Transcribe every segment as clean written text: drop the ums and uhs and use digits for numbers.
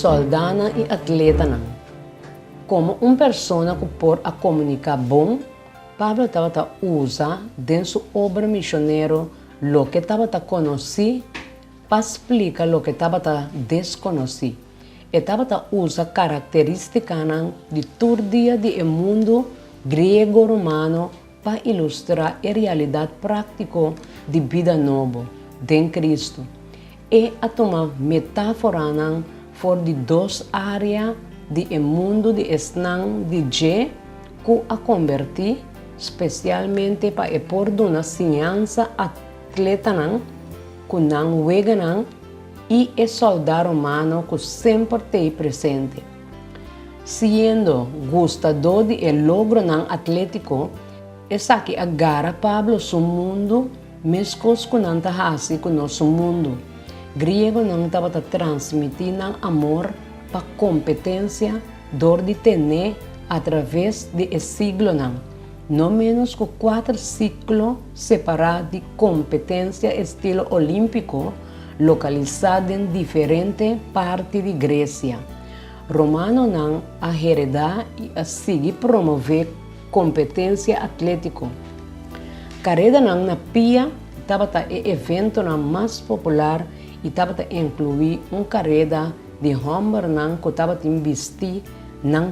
soldana e atleta não. Como uma pessoa que pode a comunicar bom, Pablo estava usa dentro sua obra missionária o que estava conhecido para explicar o que estava desconhecido. E estava usa características de todo dia do mundo grego-romano para ilustrar a realidade prática de vida nova em Cristo. E a tomar metáfora for de duas áreas do mundo de esnan de G que a convertir especialmente para por uma ciência atleta que não wega e o soldado romano que sempre tem presente. Sendo gostador de logro atlético, essa que agarra Pablo seu mundo, mescos que não está com nosso mundo. Grego não estava transmitindo amor para competência, dor de ter através de siglo não menos que 4 ciclos separados de competência estilo olímpico, localizado em diferentes partes de Grécia. Romano não a heredar e a seguir promover competência atlética. Carrera na pia estava o evento mais popular e estava incluir carrera de homem que estava vestir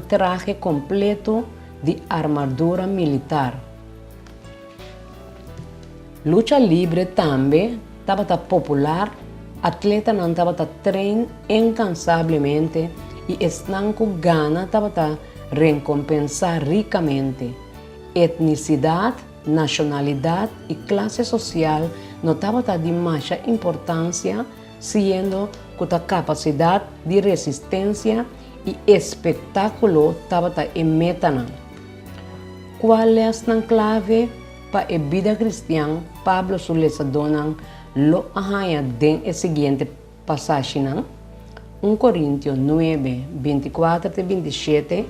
traje completo de armadura militar. Luta livre também estava popular, atleta não estava trein incansavelmente e estão com gana estava recompensar ricamente. Etnicidade, nacionalidade e classe social não estava de mais importância, sendo que a capacidade de resistência e espetáculo estava em meta. Qual é a clave para a vida cristã? Pablo Sulesa dona lo arranha den a seguinte passagem. 1 Coríntios 9, 24 e 27,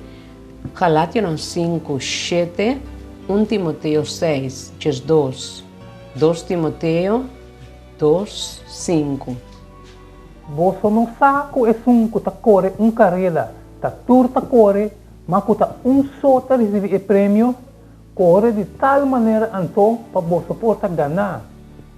Galátios 5, 7, 1 Timoteo 6, 2, 2 Timoteo 2, 5. Você não sabe é que está corre carreira, está turta corre, mas que está só receber o prêmio, corre de tal maneira então para você poder ganhar.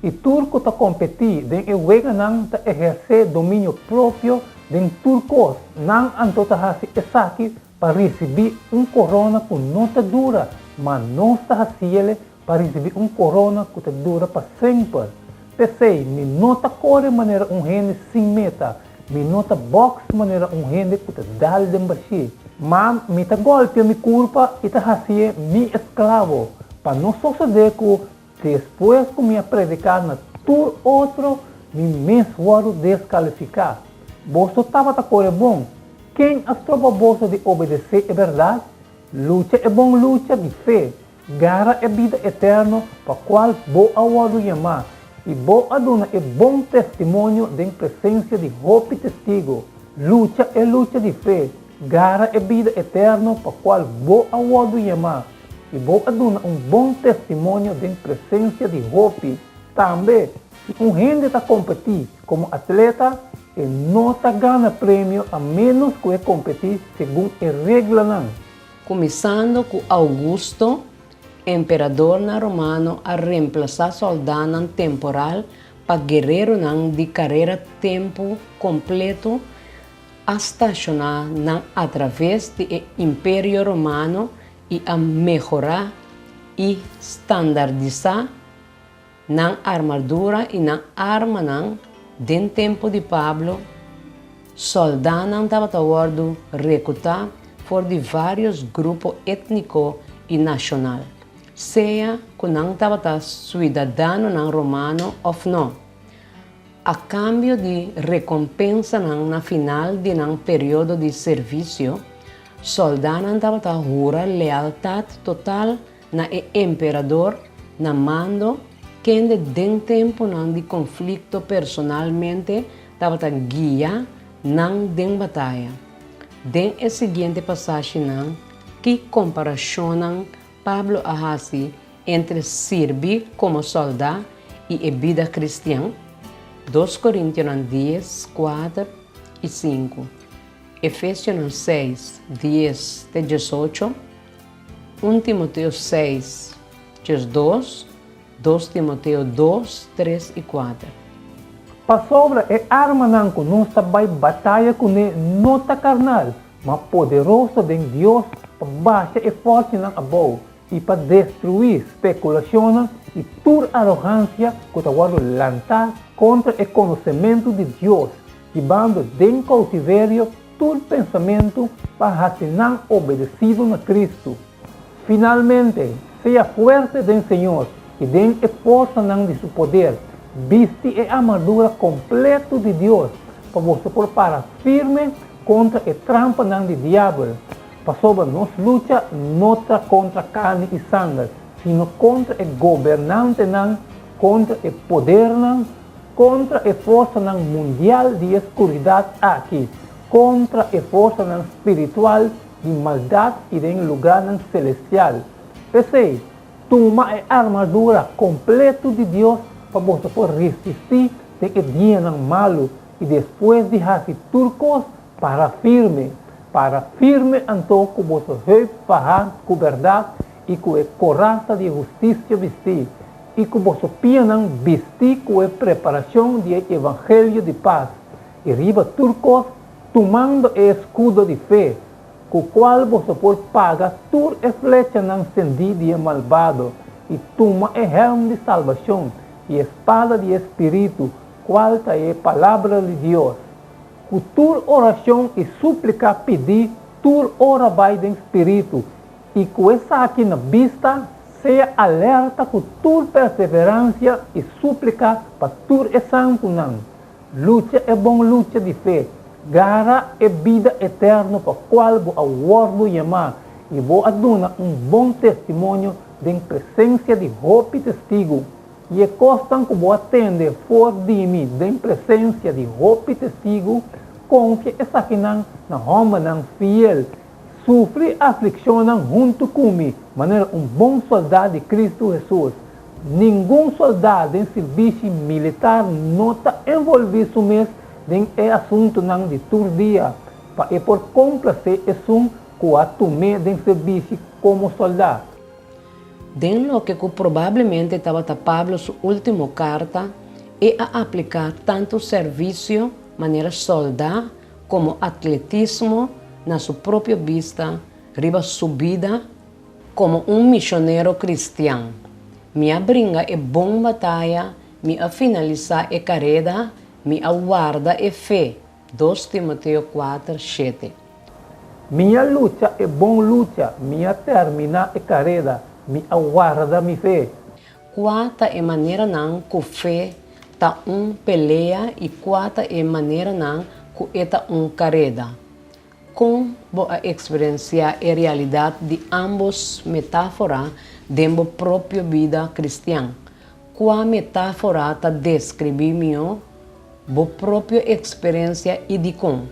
E turco está competir, den o wega não está exercer domínio próprio, den turcos não então está fazer aqui para receber corona que não está dura, mas não está fazendo para receber corona que está dura para sempre. Pensei, me nota corre maneira rende sem meta, me nota box maneira rende que está dal de baixo. Mas me tá golpe me culpa e tá fazendo me escravo, para não suceder que depois que me predicar na tur outro, me mesmo descalificar. Você estava corre bom. Quem as tropa você de obedecer é verdade? Luta é bom luta de fé. Gara é vida eterna para qual boa awado chamar. E boa aduna é bom testemunho de presença de hope testigo. Luta é luta de fé. Gara é vida eterna para qual boa awado chamar. E boa aduna bom testemunho de presença de hope. Também, se gente está competir como atleta, e não está ganha prêmio a menos que competir segundo a regra não. Começando com Augusto, imperador romano, a reemplazar soldado temporal para guerreiro de carreira tempo completo, a estacionar através do Império Romano e a melhorar e standardizar na armadura e na arma den tempo de Pablo, soldado estava tawando recrutar por de vários grupos étnicos e nacional, seja que não estava cidadão romano ou não. A cambio de recompensa na final de período de serviço, soldado estava jura lealdade total na imperador na mando quem de tempo de conflito personalmente estava guia não de batalha. Den a seguinte passagem que comparacionam Pablo Ahasi entre servir como soldado e a vida cristã. 2 Coríntios 10, 4 e 5. Efesios 6, 10 de 18, 1 Timoteo 6, 2, 2 Timoteo 2, 3 e 4. Pasobra é arma não que nós também batalha com ele nota carnal, mas poderoso de Deus para baixa e forte não abou e para destruir especulação e toda arrogância que está lançar contra o conhecimento de Deus, levando de cautiverio todo pensamento para ser não obedecido a Cristo. Finalmente, seja forte do Senhor e den força de seu poder, viste a armadura completa de Deus para você parar firme contra a trampa do diabo. Para sobre nos luta não contra carne e sangue, sino contra o governante, contra o poder, contra a força mundial de escuridade aqui, contra a força espiritual de maldade e de lugar celestial. Pensei, toma a armadura completa de Deus para você resistir de dia malo e depois de fazer turcos para firme então que você vai fazer com verdade e com a coraça de justiça vestir e que você pianam vestir com a preparação do evangelho de paz e riba turcos tomando o escudo de fé com o qual você pode pagar toda a flecha não sentida malvado e toma o helm de salvação e a espada de espírito qual é a palavra de Deus. Com tua oração e súplica pedir, tua ora vai em espírito e com essa aqui na vista seja alerta com tua perseverança e súplica para tua santo não. Luta é bom luta de fé. Gara é vida eterna para qual vou aguardo chamar e vou adonar bom testemunho de presença de roupa e testigo. E é constante que vou atender for de mim de presença de roupa e testigo com que essa aqui na Roma fiel sofre aflição junto comigo, maneira bom soldado de Cristo Jesus. Nenhum soldado em serviço militar não está envolvido mesmo em assunto de todo dia, para por complacer isso que a tomé de serviço como soldado. Den lo que provavelmente estava Pablo sua última carta é a aplicar tanto serviço, maneira soldado, como atletismo na sua própria vista, riba sua vida, como missionário cristiano. Minha brinca é bom batalha, minha finalizar é carreira, minha guarda é fé. 2 Timoteo 4, 7. Minha luta é bom luta, minha termina é carreira, minha guarda minha fé. Quata é maneira não com fé tá peleia e quata é maneira não com eta carreira. Com a experienciar a realidade de ambos metáforas dentro da própria vida cristã. Qual metáfora está descreve minha própria experiência e de com.